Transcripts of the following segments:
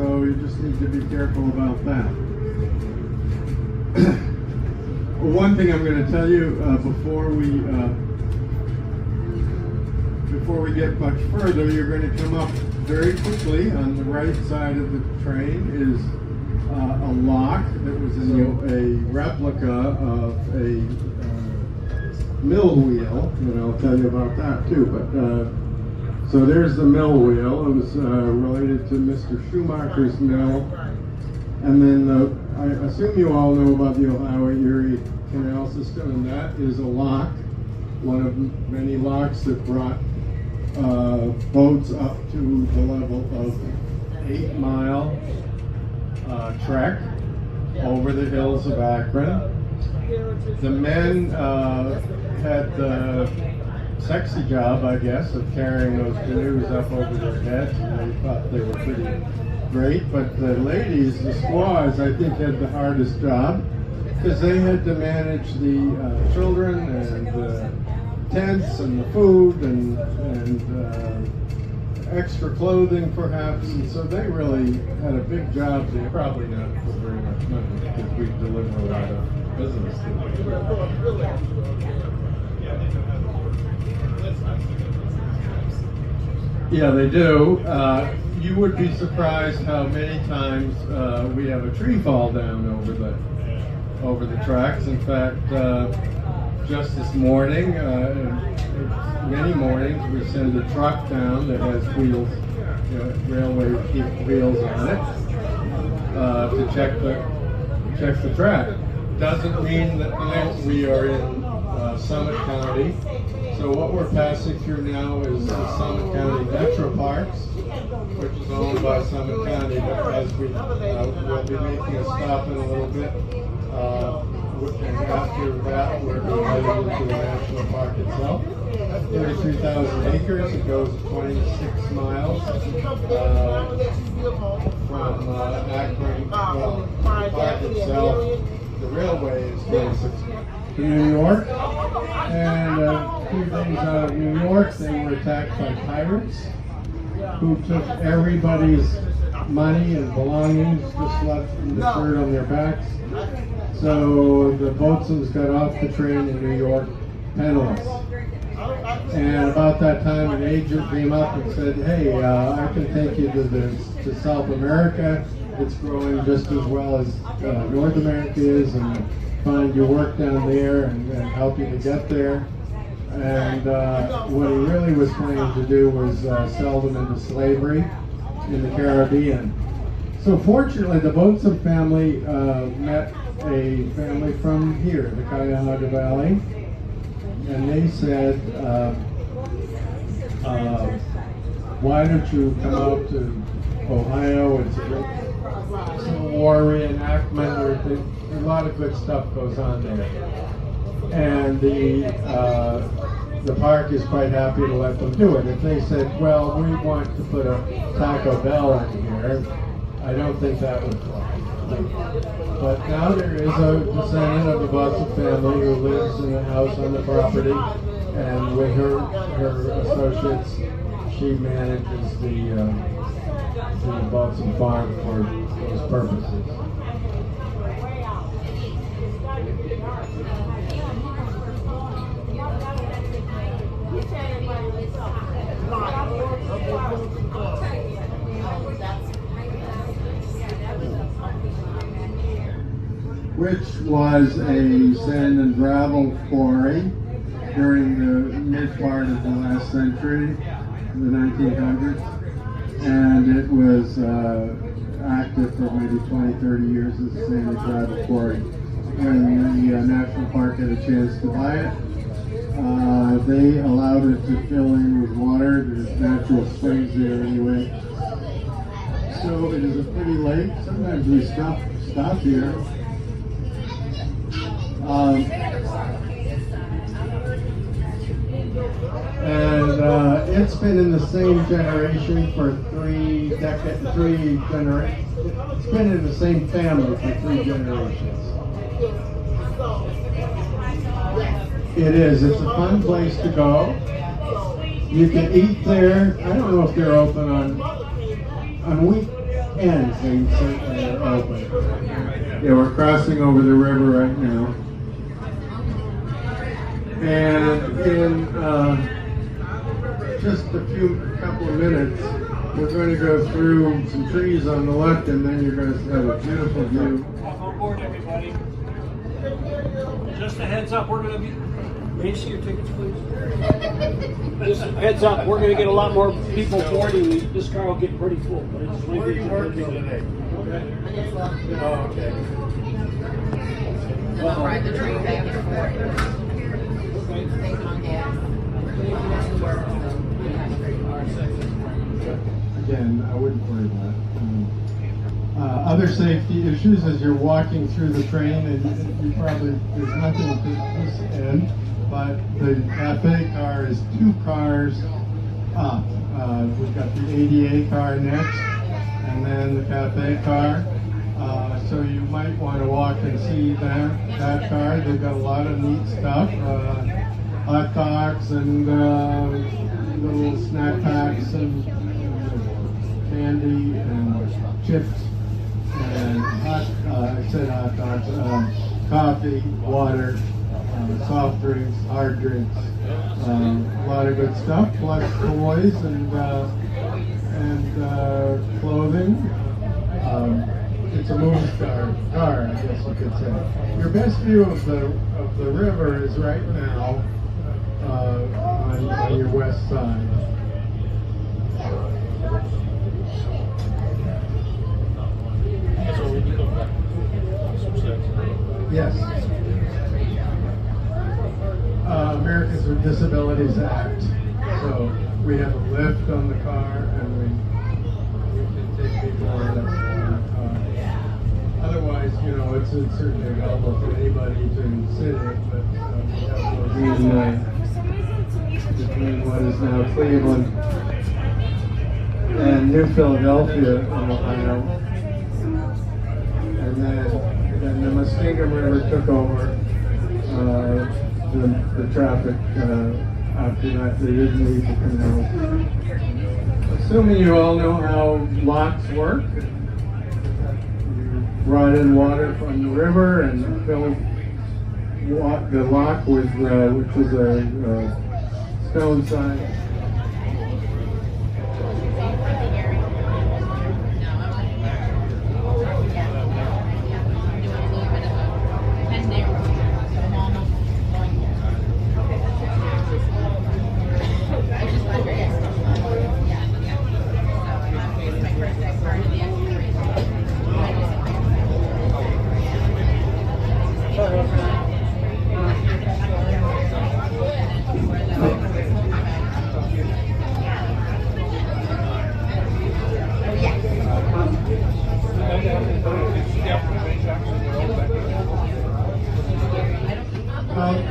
so you just need to be careful about that. One thing I'm going to tell you before we get much further, you're going to come up very quickly. On the right side of the train is a lock that was a replica of a mill wheel, and I'll tell you about that too. But so there's the mill wheel. It was related to Mr. Schumacher's mill. And then I assume you all know about the Ohio Erie Canal System, and that is a lock, one of many locks that brought boats up to the level of 8-mile trek over the hills of Akron. The men had the sexy job, I guess, of carrying those canoes up over their heads, and they thought they were pretty great. But the ladies, the squaws, I think had the hardest job, because they had to manage the children and the tents and the food and extra clothing perhaps, and so they really had a big job there. Probably not for very much money, because we deliver a lot of business to them. Yeah, they do. You would be surprised how many times we have a tree fall down over the tracks. In fact, just this morning, many mornings, we send a truck down that has wheels, railway wheels on it, to check the track. Doesn't mean that now we are in Summit County. So what we're passing through now is the Summit County Metro Parks, which is owned by Summit County. But as we'll be making a stop in a little bit, and after that, we're going headed into the national park itself. 33,000 acres. It goes 26 miles from Akron. Well, the park itself, the railway is 26 to New York. And a few things out of New York, they were attacked by pirates who took everybody's money and belongings, just left in the dirt on their backs. So the boatswains got off the train in New York penniless. And about that time, an agent came up and said, "Hey, I can take you to South America. It's growing just as well as North America is, and find your work down there and help you to get there." And what he really was planning to do was sell them into slavery in the Caribbean. So fortunately, the Boatswain family met a family from here, the Cuyahoga Valley, and they said, why don't you come out to Ohio? It's a great Civil War reenactment, or a lot of good stuff goes on there. And the park is quite happy to let them do it. If they said, well, we want to put a Taco Bell in here, I don't think that would fly. But now there is a descendant of the Boatswain family who lives in a house on the property, and with her associates, she manages the Boatswain farm for those purposes. Which was a sand and gravel quarry during the mid part of the last century, the 1900s, and it was active for maybe 20, 30 years as a sand and gravel quarry. When the National Park had a chance to buy it, they allowed it to fill in with water. There's natural springs there anyway. So it is a pretty lake. Sometimes we stop here. And it's been in the same generation for 3 decades, 3 generations. It's been in the same family for 3 generations. It is. It's a fun place to go. You can eat there. I don't know if they're open on ends, they certainly are open. Yeah, we're crossing over the river right now. And in just a couple of minutes, we're going to go through some trees on the left, and then you're going to have a beautiful view. Welcome aboard, everybody. Just a heads up, we're going to be... May I see your tickets, please? Just a heads up, we're going to get a lot more people boarding. This car will get pretty full. But it's Where are you working today? Okay. Oh, okay. We'll ride the train back and forth. Thinking on gas. Again, I wouldn't worry about it. Other safety issues as you're walking through the train, and you probably, there's nothing to this end, but the cafe car is 2 cars up. We've got the ADA car next, and then the cafe car. So you might want to walk and see that car. They've got a lot of neat stuff. Hot dogs and little snack packs and candy and chips and hot dogs, coffee, water, soft drinks, hard drinks, a lot of good stuff, plus toys and clothing. It's a movie star car, I guess you could say. Your best view of the river is right now on your west side. Yes. Americans with Disabilities Act. So we have a lift on the car, and we can take people on the car. Otherwise, you know, it's certainly available to anybody to sit in, but we have no between what is now Cleveland and New Philadelphia in Ohio. And then the Muskingum River took over the traffic after that. They didn't need the canal. Assuming you all know how locks work, you brought in water from the river and filled the lock with, which is a stone sign.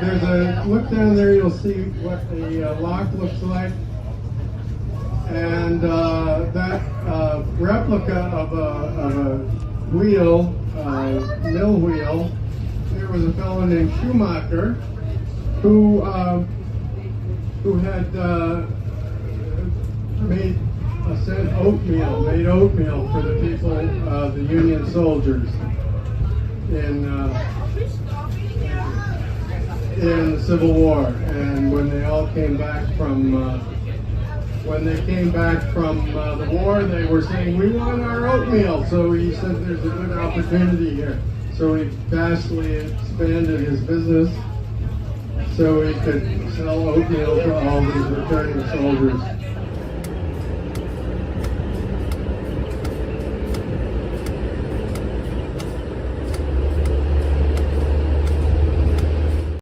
There's a look down there. You'll see what the lock looks like, and that replica of a wheel, mill wheel. There was a fellow named Schumacher who had made oatmeal for the people, the Union soldiers in the Civil War. And when they all came back from the war, they were saying, "We want our oatmeal." So he said, "There's a good opportunity here." So he vastly expanded his business so he could sell oatmeal to all these returning soldiers.